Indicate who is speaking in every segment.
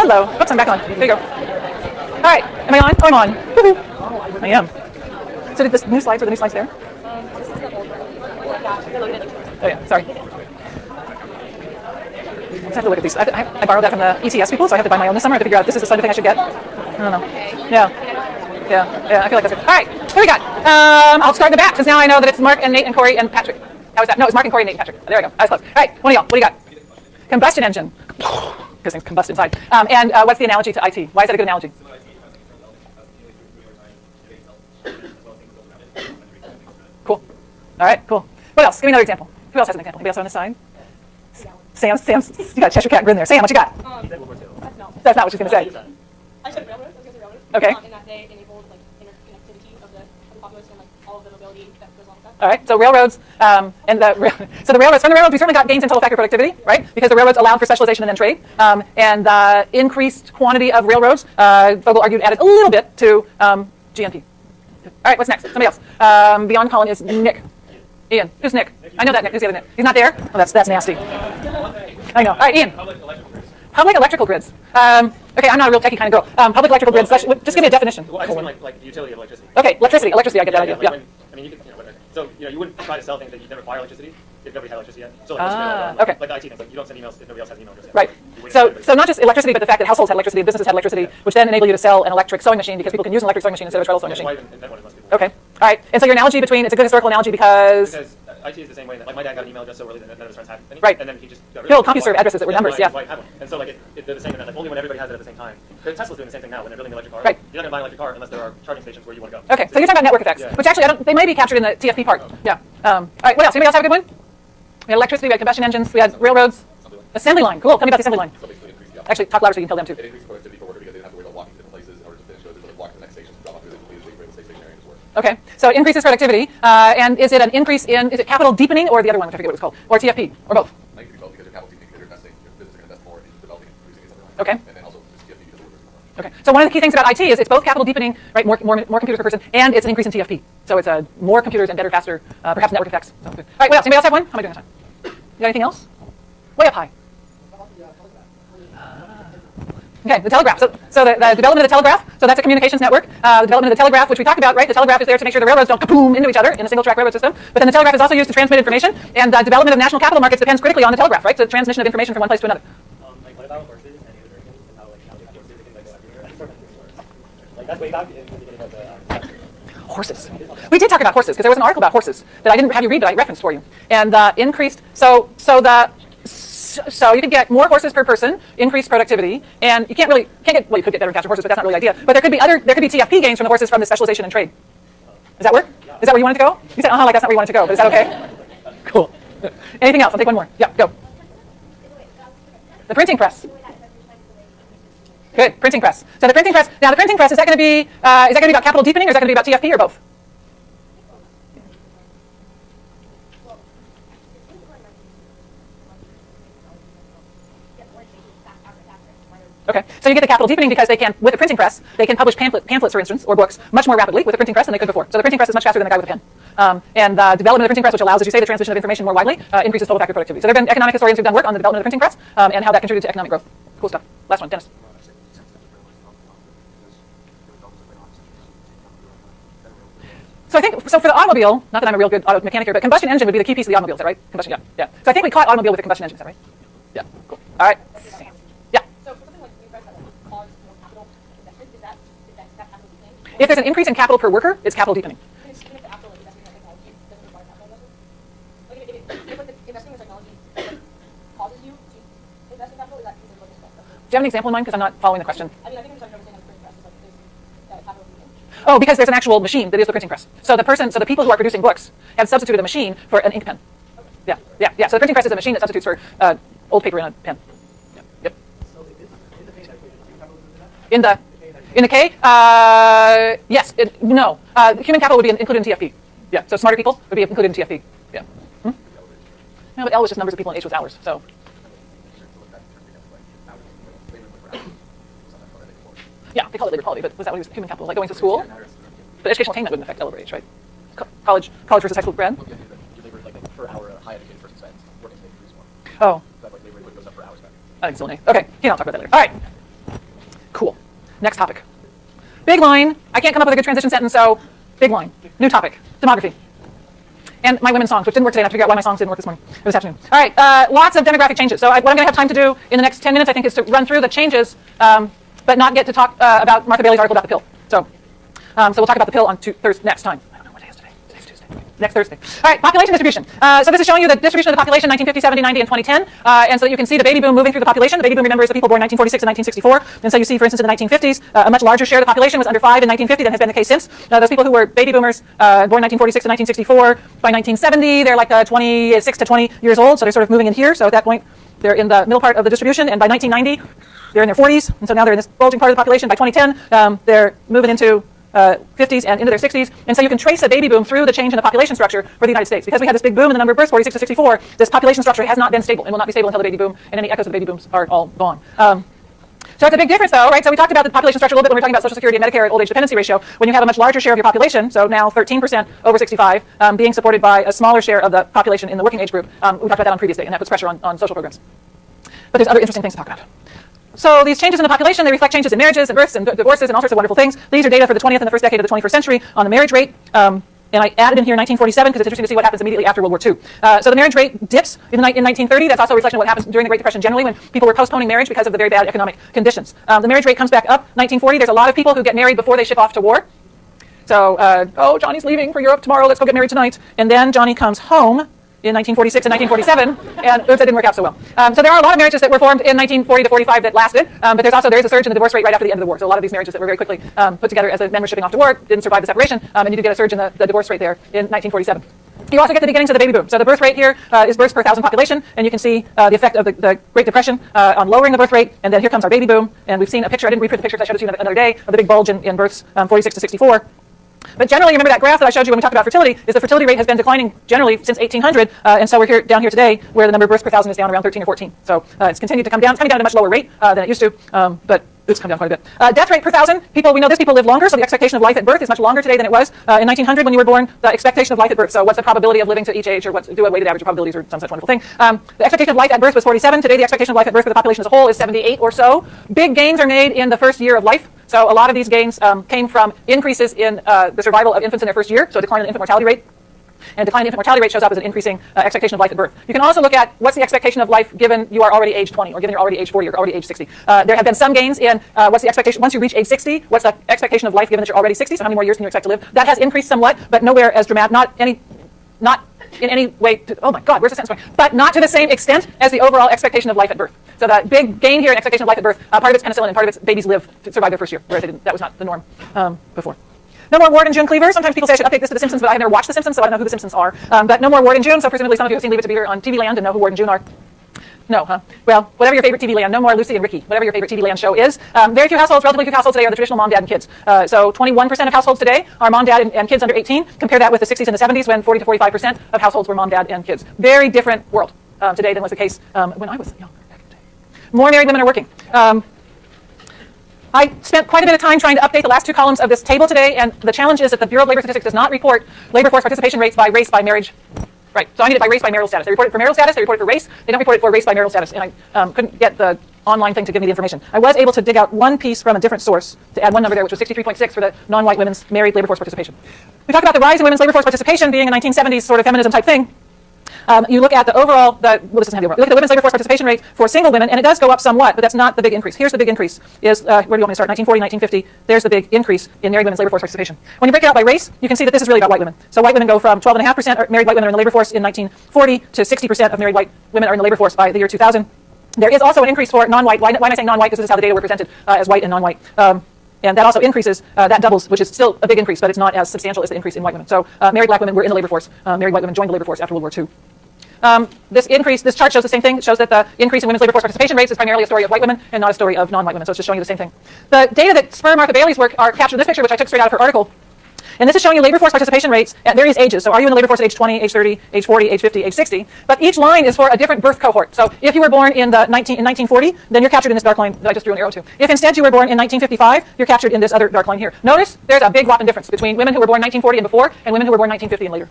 Speaker 1: Hello. Oops, I'm back on. There you go. All right. Am I on? Oh, I'm on. Woohoo. I am. So did the new slides, were the new slides there?
Speaker 2: This is the old one.
Speaker 1: Oh, yeah. Sorry. I just have to look at these. I borrowed that from the ETS people, so I have to buy my own this summer. I have to figure out this is the sort of thing I should get. I don't know. Yeah. I feel like that's good. All right. What do we got? I'll start in the back, since now I know that it's Mark and Nate and Corey and Patrick. How was that? No, it's Mark and Corey, Nate and Patrick. There we go. I was close. All right. One of y'all. What do you got? Combustion engine. Because things combust inside. And what's the analogy to IT? Why is that a good analogy? Cool. All right, cool. What else? Give me another example. Who else has an example? Anybody else on this side? Sam's, you got a Cheshire Cat grin there. Sam, what you got? That's not what she's going to say.
Speaker 2: I said railroads. I was going to say railroads.
Speaker 1: Okay.
Speaker 2: In that they enabled like interconnectivity of the populace and like all of the mobility that goes along with that.
Speaker 1: All right, so railroads, so the railroads, from the railroads, we certainly got gains in total factor productivity, right? Because the railroads allowed for specialization and then trade. And the increased quantity of railroads, Vogel argued, added a little bit to GNP. All right, what's next? Somebody else. Beyond Colin is Nick. Ian. Who's Nick? I know that Nick. Who's the other Nick? He's not there? Oh, that's nasty. I know. All right, Ian. Public electrical grids. Okay, I'm not a real techie kind of girl. Public electrical grids. Just give me a definition.
Speaker 3: Well, I just mean like the utility of electricity.
Speaker 1: Okay, electricity. I get that idea.
Speaker 3: Like when, I mean, you could, so you wouldn't try to sell things that you never require electricity if nobody had electricity yet. So
Speaker 1: okay.
Speaker 3: Like the IT things, like you don't send emails if nobody else has an email address yet.
Speaker 1: Right. So not just electricity, but the fact that households had electricity, businesses had electricity, which then enable you to sell an electric sewing machine because people can use an electric sewing machine instead of a treadle sewing machine. Okay. All right. And so your analogy between, it's a good historical analogy because
Speaker 3: IT is the same way that, like, my dad got an email address so early that none of his friends had any.
Speaker 1: Right.
Speaker 3: And then he just got
Speaker 1: old CompuServe addresses that were numbers, yeah.
Speaker 3: And so, like, they're the same in that, like, only when everybody has it at the same time. Tesla's doing the same thing now when they're building an electric car.
Speaker 1: Right.
Speaker 3: You're not going to buy an electric car unless there are charging stations where you want to go.
Speaker 1: Okay, so you're talking about network effects, which actually they may be captured in the TFP part. Yeah. All right, what else? Anybody else have a good one? We had electricity, we had combustion engines, we had railroads. Assembly line. Cool. Tell me about the assembly line. Actually, talk louder so you can tell them too.
Speaker 4: It increases productivity for workers because they don't have to worry about walking to different places in order to finish goods. They walk to the next station, drop off goods, and leave the station area and work.
Speaker 1: Okay, so it increases productivity, and is it an increase in, is it capital deepening or the other one, which I forget what it's called, or TFP, or both?
Speaker 4: I think it could be both because you're capital deepening because you're investing, your business are going to invest more in developing and producing assembly line.
Speaker 1: Okay.
Speaker 4: And then also it's TFP because the workers are more.
Speaker 1: Okay, so one of the key things about IT is it's both capital deepening, right, more computers per person, and it's an increase in TFP. So it's more computers and better, faster, perhaps network effects. So, all right, what else? Anybody else have one? How am I doing this time? You got anything else? Way up high. Okay, the telegraph. So the development of the telegraph, so that's a communications network. The development of the telegraph, which we talked about, right? The telegraph is there to make sure the railroads don't kaboom into each other in a single track railroad system. But then the telegraph is also used to transmit information, and the development of national capital markets depends critically on the telegraph, right? So the transmission of information from one place to another.
Speaker 3: Like, what about horses and Abrahams and how, like, now they have horses that can, like, go everywhere? Like, that's way back in the beginning of the...
Speaker 1: Horses. We did talk about horses, because there was an article about horses that I didn't have you read, but I referenced for you. And increased, so you could get more horses per person, increased productivity, and you can't get, well, you could get better and faster horses, but that's not really the idea. But there could be TFP gains from the horses from the specialization and trade. Does that work? Is that where you wanted to go? You said, like that's not where you wanted to go, but is that okay? Cool. Anything else? I'll take one more. Yeah, go. The printing press. Good, printing press. So the printing press, now the printing press, is that going to be about capital deepening, or is that going to be about TFP, or both? Okay, so you get the capital deepening because they can, with the printing press, they can publish pamphlets, for instance, or books much more rapidly with the printing press than they could before. So the printing press is much faster than the guy with a pen. And the development of the printing press, which allows, as you say, the transmission of information more widely, increases total factor productivity. So there have been economic historians who've done work on the development of the printing press and how that contributed to economic growth. Cool stuff. Last one, Dennis. So I think, so for the automobile, not that I'm a real good auto mechanic here, but combustion engine would be the key piece of the automobile, is that right? Combustion, yeah. So I think we caught automobile with the combustion engine, is that right? Yeah, cool. All right. If there's an increase in capital per worker, it's capital deepening. Do you have an example in mind? Because I'm not following the question. Oh, because there's an actual machine that is the printing press. So the people who are producing books have substituted a machine for an ink pen. Yeah. So the printing press is a machine that substitutes for old paper in a pen. Yep. In the K, yes, no. Human capital would be included in TFP. Yeah, so smarter people would be included in TFP. Yeah. No, but L was just numbers of people and H was hours, so. Yeah, they call it labor quality, but was that what he was, human capital, like going to school? But educational attainment wouldn't affect L over H, right? College versus high school grad?
Speaker 3: Your labor, like, per hour a high educated person spends working to produce more.
Speaker 1: Oh.
Speaker 3: So that, like, labor goes up per hour spent.
Speaker 1: I think it's still an A. Okay, I'll talk about that later. All right. Next topic. Big line. I can't come up with a good transition sentence, so big line. New topic. Demography. And my women's songs, which didn't work today, and I have to figure out why my songs didn't work this morning, or this afternoon. All right, lots of demographic changes. So what I'm going to have time to do in the next 10 minutes, I think, is to run through the changes, but not get to talk about Martha Bailey's article about the pill. So we'll talk about the pill on Thursday next time. I don't know what day is today. Today's Tuesday. Next Thursday. All right, population distribution. So this is showing you the distribution of the population in 1950, 70, 90, and 2010. And so you can see the baby boom moving through the population. The baby boom, remember, is the people born 1946 and 1964. And so you see, for instance, in the 1950s, a much larger share of the population was under 5 in 1950 than has been the case since. Those people who were baby boomers born 1946 to 1964, by 1970, they're like 26 to 20 years old. So they're sort of moving in here. So at that point, they're in the middle part of the distribution. And by 1990, they're in their 40s. And so now they're in this bulging part of the population. By 2010, they're moving into 50s and into their 60s. And so you can trace a baby boom through the change in the population structure for the United States. Because we had this big boom in the number of births, 46 to 64, this population structure has not been stable and will not be stable until the baby boom, and any echoes of the baby booms are all gone. So it's a big difference, though, right? So we talked about the population structure a little bit when we were talking about Social Security and Medicare and old age dependency ratio. When you have a much larger share of your population, so now 13% over 65, being supported by a smaller share of the population in the working age group. We talked about that on previous day, and that puts pressure on social programs. But there's other interesting things to talk about. So these changes in the population, they reflect changes in marriages and births and divorces and all sorts of wonderful things. These are data for the 20th and the first decade of the 21st century on the marriage rate. And I added in here 1947 because it's interesting to see what happens immediately after World War II. So the marriage rate dips in 1930. That's also a reflection of what happens during the Great Depression generally when people were postponing marriage because of the very bad economic conditions. The marriage rate comes back up 1940. There's a lot of people who get married before they ship off to war. So, oh, Johnny's leaving for Europe tomorrow. Let's go get married tonight. And then Johnny comes home in 1946 and 1947, and oops, that didn't work out so well. So there are a lot of marriages that were formed in 1940 to 45 that lasted, but there is a surge in the divorce rate right after the end of the war. So a lot of these marriages that were very quickly put together as the men were shipping off to war didn't survive the separation, and you did get a surge in the divorce rate there in 1947. You also get the beginnings of the baby boom. So the birth rate here is births per 1,000 population, and you can see the effect of the Great Depression on lowering the birth rate, and then here comes our baby boom, and we've seen a picture, I didn't reprint the picture because I showed it to you another day, of the big bulge in births 46 to 64. But generally, remember that graph that I showed you when we talked about fertility, is the fertility rate has been declining generally since 1800, and so we're down here today where the number of births per 1,000 is down around 13 or 14. So it's continued to come down. It's coming down at a much lower rate than it used to, but it's come down quite a bit. Death rate per 1,000, we know this, people live longer, so the expectation of life at birth is much longer today than it was in 1900 when you were born. The expectation of life at birth, so what's the probability of living to each age, or do a weighted average of probabilities or some such wonderful thing. The expectation of life at birth was 47. Today, the expectation of life at birth for the population as a whole is 78 or so. Big gains are made in the first year of life. So a lot of these gains came from increases in the survival of infants in their first year, so a decline in the infant mortality rate. And decline in infant mortality rate shows up as an increasing expectation of life at birth. You can also look at what's the expectation of life given you are already age 20, or given you're already age 40, or already age 60. There have been some gains in what's the expectation, once you reach age 60, what's the expectation of life given that you're already 60, so how many more years can you expect to live? That has increased somewhat, but nowhere as dramatic, not in any way, oh my God, where's the sentence going? But not to the same extent as the overall expectation of life at birth. So the big gain here in expectation of life at birth, part of it's penicillin and part of it's babies live to survive their first year, whereas that was not the norm before. No more Ward and June Cleaver. Sometimes people say I should update this to The Simpsons, but I've never watched The Simpsons, so I don't know who The Simpsons are. But no more Ward and June, so presumably some of you have seen Leave It to Beaver on TV Land and know who Ward and June are. No, huh? Well, whatever your favorite TV Land, no more Lucy and Ricky, whatever your favorite TV Land show is. Very few households, relatively few households today are the traditional mom, dad, and kids. So 21% of households today are mom, dad, and kids under 18. Compare that with the 60s and the 70s when 40 to 45% of households were mom, dad, and kids. Very different world today than was the case when I was younger back in the day. More married women are working. I spent quite a bit of time trying to update the last two columns of this table today, and the challenge is that the Bureau of Labor Statistics does not report labor force participation rates by race, by marriage. Right, so I need it by race, by marital status. They report it for marital status, they report it for race, they don't report it for race by marital status, and I couldn't get the online thing to give me the information. I was able to dig out one piece from a different source to add one number there, which was 63.6 for the non-white women's married labor force participation. We talked about the rise in women's labor force participation being a 1970s sort of feminism type thing. You look at the overall, this doesn't have the overall. You look at the women's labor force participation rate for single women, and it does go up somewhat, but that's not the big increase. Here's the big increase. Where do you want me to start? 1940, 1950. There's the big increase in married women's labor force participation. When you break it out by race, you can see that this is really about white women. So white women go from 12.5% married white women are in the labor force in 1940 to 60% of married white women are in the labor force by the year 2000. There is also an increase for non-white. Why am I saying non-white? Because this is how the data were presented as white and non-white. And that also increases, that doubles, which is still a big increase, but it's not as substantial as the increase in white women. So married black women were in the labor force. Married white women joined the labor force after World War II. This chart shows the same thing. It shows that the increase in women's labor force participation rates is primarily a story of white women and not a story of non-white women. So it's just showing you the same thing. The data that spur Martha Bailey's work are captured in this picture, which I took straight out of her article. And this is showing you labor force participation rates at various ages. So are you in the labor force at age 20, age 30, age 40, age 50, age 60? But each line is for a different birth cohort. So if you were born in 1940, then you're captured in this dark line that I just drew an arrow to. If instead you were born in 1955, you're captured in this other dark line here. Notice there's a big whopping difference between women who were born 1940 and before and women who were born 1950 and later.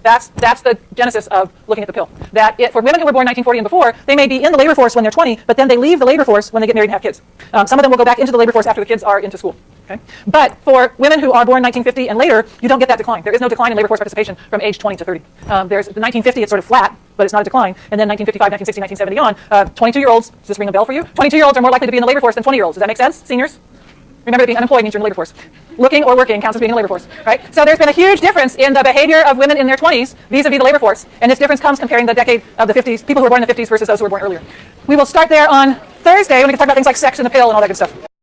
Speaker 1: That's the genesis of looking at the pill. That for women who were born 1940 and before, they may be in the labor force when they're 20, but then they leave the labor force when they get married and have kids. Some of them will go back into the labor force after the kids are into school. Okay? But for women who are born 1950 and later, you don't get that decline. There is no decline in labor force participation from age 20 to 30. There's the 1950, it's sort of flat, but it's not a decline. And then 1955, 1960, 1970 on, 22-year-olds, does this ring a bell for you? 22-year-olds are more likely to be in the labor force than 20-year-olds. Does that make sense, seniors? Remember that being unemployed means you're in the labor force. Looking or working counts as being in the labor force, right? So there's been a huge difference in the behavior of women in their 20s vis-a-vis the labor force. And this difference comes comparing the decade of the 50s, people who were born in the 50s versus those who were born earlier. We will start there on Thursday when we can talk about things like sex and the pill and all that good stuff.